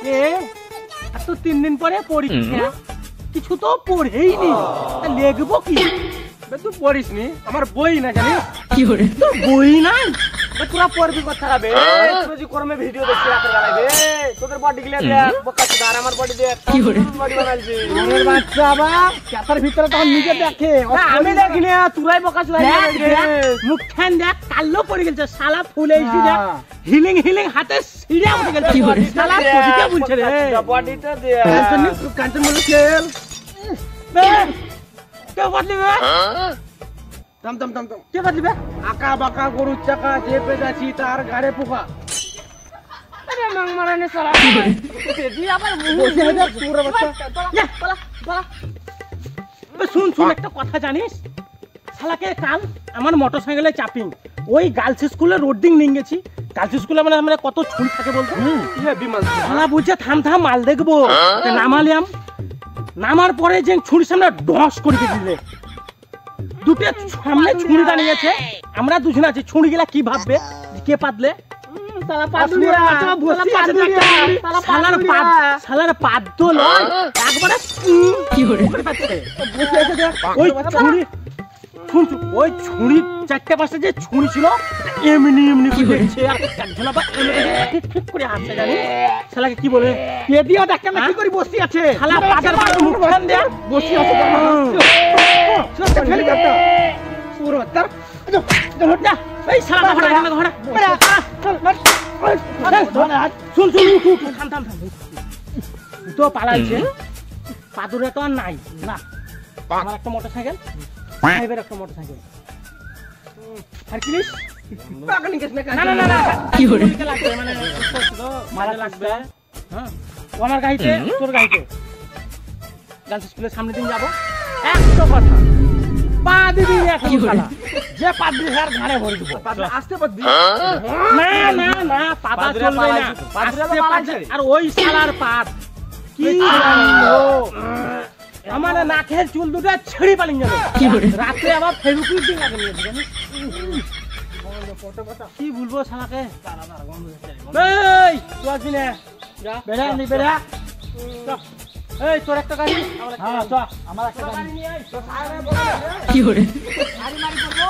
এ আর তো 3 দিন পরে পরীক্ষা, কিছু তো পড়েই নি, লিখবো কি? তুই পড়িস নি, আমার বই না জানিস? কি করে তোর বই নাই? তোরা পড়বি কথা হবে, তোরা যে কর্মে ভিডিও দেখছিস রাতের বেলায় বে, তোদের বডি গুলো দেখ, বকাচ্ছি আর আমার বডি দেখ, কি করে বডি বানাইছি ওর বাচ্চা বাবা, চাতার ভিতরে তখন নিজে দেখে, আমি দেখি না, তোরাই বকাচ্ছিস মুখ খান দেখ, কালো পড়ে গেছে শালা, ফুলেইছি দেখ, হিলিং হিলিং হাতে সিড়া উঠে গেছে, কি করে শালা বডিটা বলছে রে, বডিটা দে কাঞ্চন বলে খেল বে, কে বদলিবে? থাম থাম থাম থাম, কে বদলিবে? আকা বাকা গরুর চাকা চেপে যাচ্ছি তার গাড়ে পোকা, আরে মাং মারানে সারা দি আবার বসে আছে পুরো বাচ্চা, পালা পালা। শুন শুন একটা কথা জানিস, শালাকে কাল আমার মোটরসাইকেলে চাপিং ওই গার্লস স্কুলে রোডিং নিয়ে গেছি, গার্লস স্কুলে মানে আমরা কত ছুরি থাকে বলতো, বিমাল শালা বলছে থাম থাম মাল দেখবো, নামালিয়াম, নামার পরে যে ছুরির সামনে ডস করে দিলে, দুটো সামনে ছুরি দাঁড়িয়েছে, আমরা দুজন আছি, ছুরি গেলা কি ভাববে কে পাতলে, শালার পাদ্য নয় একবারে কি করে ওই ছুরি, ওই ছুরি 4-5টা যে ছুরি ছিল এমনি এমনি দেখছে, আর একজন আবার ঠিক ঠিক করে হাসছে জানি, শালাকে কি বলে কে দিয়া দেখেন না কি করে বসে আছে, শালা পাগের বাড়ি মুখখান দেয়া বসে আছে হেলিকপ্টার পুরো তার না এই শালা ঘোড়া ঘোড়া শুন শুন উঠ থাম থাম থাম, তো পালাইছে পাদুরে তো আর নাই না, আমার একটা মোটরসাইকেল, সাহেবের একটা মোটরসাইকেল, আর কিনিস বাগানি কেস না না না না কি করে লাগবে মানে মারা লাগবে, হ্যাঁ ও আমার গাড়িতে তোর গাড়িতে ডান্স স্কুলের সামনে দিন যাব, একটা কথা পা দিবি এখন শালা, যে পা দিবি আর ঘাড়ে ভরে দিব, আসতে পারবি না না না পাতা চলবে না, আসতে পারছে আর ওই শালার পাত কি জানো আমার নাকের চুল দুটো ছেড়ে পালিয়ে গেল, রাতে আবার ফেরুকুর দিন লাগে নিয়ে জানিস কি বলবো শালাকে, এই তুই আসবি না, বেড়া নি বেড়া, এই তোর একটা গাড়ি, হ্যাঁ আমার একটা গাড়ি নিয়ে আয়, কি করে গাড়ি মারি করবো।